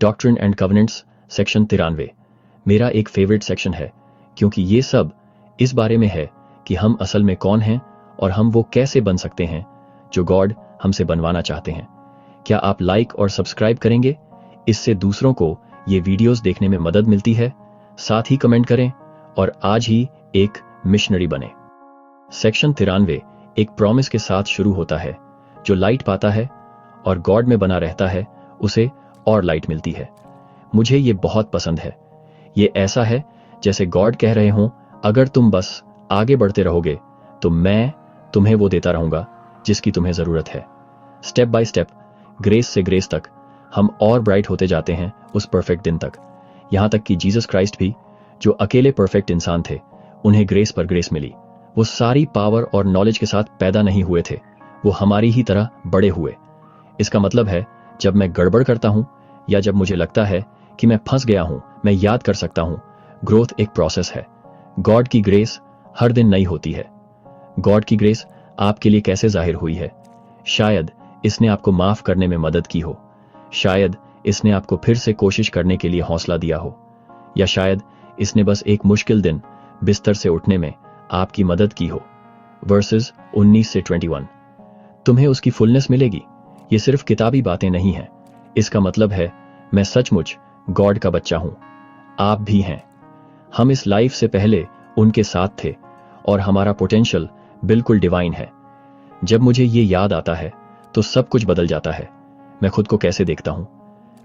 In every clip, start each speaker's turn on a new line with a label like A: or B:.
A: Doctrine and कवनेंट्स section 93 मेरा एक favourite section है, क्योंकि ये सब इस बारे में है कि हम असल में कौन हैं और हम वो कैसे बन सकते हैं जो गॉड हमसे बनवाना चाहते हैं। क्या आप लाइक और सब्सक्राइब करेंगे? इससे दूसरों को ये वीडियोस देखने में मदद मिलती है। साथ ही कमेंट करें और आज ही एक मिशनरी बने। सेक्शन 93 एक प्रॉमिस के साथ शुरू होता है। जो लाइट पाता है और गॉड में बना रहता है उसे और लाइट मिलती है। मुझे ये बहुत पसंद है। ये ऐसा है जैसे गॉड कह रहे हों, अगर तुम बस आगे बढ़ते रहोगे तो मैं तुम्हें वो देता रहूंगा जिसकी तुम्हें जरूरत है। स्टेप बाय स्टेप, ग्रेस से ग्रेस तक हम और ब्राइट होते जाते हैं उस परफेक्ट दिन तक। यहां तक कि जीसस क्राइस्ट भी, जो अकेले परफेक्ट इंसान थे, उन्हें ग्रेस पर ग्रेस मिली। वो सारी पावर और नॉलेज के साथ पैदा नहीं हुए थे, वो हमारी ही तरह बड़े हुए। इसका मतलब है, जब मैं गड़बड़ करता हूं या जब मुझे लगता है कि मैं फंस गया हूं, मैं याद कर सकता हूं, ग्रोथ एक प्रोसेस है। गॉड की ग्रेस हर दिन नई होती है। गॉड की ग्रेस आपके लिए कैसे जाहिर हुई है? शायद इसने आपको माफ करने में मदद की हो, शायद इसने आपको फिर से कोशिश करने के लिए हौसला दिया हो, या शायद इसने बस एक मुश्किल दिन बिस्तर से उठने में आपकी मदद की हो। वर्सेस 19 से 21। तुम्हें उसकी फुलनेस मिलेगी। ये सिर्फ किताबी बातें नहीं हैं। इसका मतलब है, मैं सचमुच गॉड का बच्चा हूं। आप भी हैं। हम इस लाइफ से पहले उनके साथ थे और हमारा पोटेंशियल बिल्कुल डिवाइन है। जब मुझे ये याद आता है तो सब कुछ बदल जाता है। मैं खुद को कैसे देखता हूं,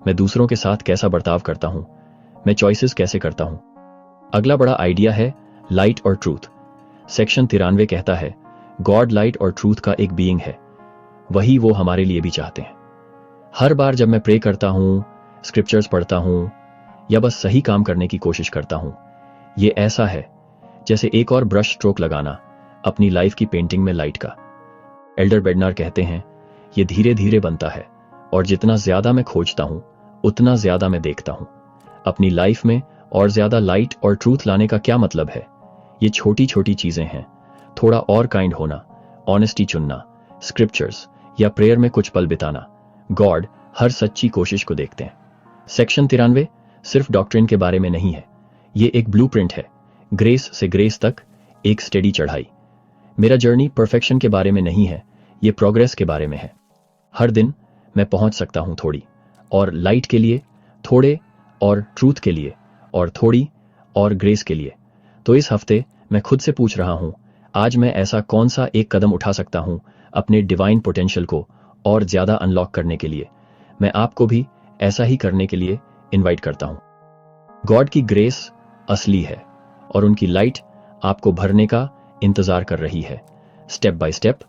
A: मैं दूसरों के साथ कैसा बर्ताव करता हूं, मैं चॉइसेस कैसे करता हूं। अगला बड़ा आइडिया है लाइट और ट्रूथ। सेक्शन 93 कहता है, गॉड लाइट और ट्रूथ का एक बीइंग है। वही वो हमारे लिए भी चाहते हैं। हर बार जब मैं प्रे करता हूं, स्क्रिप्चर्स पढ़ता हूं या बस सही काम करने की कोशिश करता हूं, ये ऐसा है जैसे एक और ब्रश स्ट्रोक लगाना अपनी लाइफ की पेंटिंग में लाइट का। एल्डर बेडनर कहते हैं, ये धीरे धीरे बनता है और जितना ज्यादा मैं खोजता हूं उतना ज्यादा मैं देखता हूं। अपनी लाइफ में और ज्यादा लाइट और ट्रूथ लाने का क्या मतलब है? ये छोटी छोटी चीजें हैं। थोड़ा और काइंड होना, ऑनेस्टी चुनना, स्क्रिप्चर्स या प्रेयर में कुछ पल बिताना। गॉड हर सच्ची कोशिश को देखते हैं। सेक्शन 93 सिर्फ डॉक्ट्रिन के बारे में नहीं है, ये एक ब्लूप्रिंट है। ग्रेस से ग्रेस तक एक स्टेडी चढ़ाई। मेरा जर्नी परफेक्शन के बारे में नहीं है, ये प्रोग्रेस के बारे में है। हर दिन मैं पहुंच सकता हूं थोड़ी और लाइट के लिए, थोड़े और ट्रूथ के लिए, और थोड़ी और ग्रेस के लिए। तो इस हफ्ते मैं खुद से पूछ रहा हूं, आज मैं ऐसा कौन सा एक कदम उठा सकता हूं अपने डिवाइन पोटेंशियल को और ज्यादा अनलॉक करने के लिए। मैं आपको भी ऐसा ही करने के लिए इनवाइट करता हूं। गॉड की ग्रेस असली है और उनकी लाइट आपको भरने का इंतजार कर रही है। स्टेप बाय स्टेप,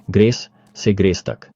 A: ग्रेस से ग्रेस तक।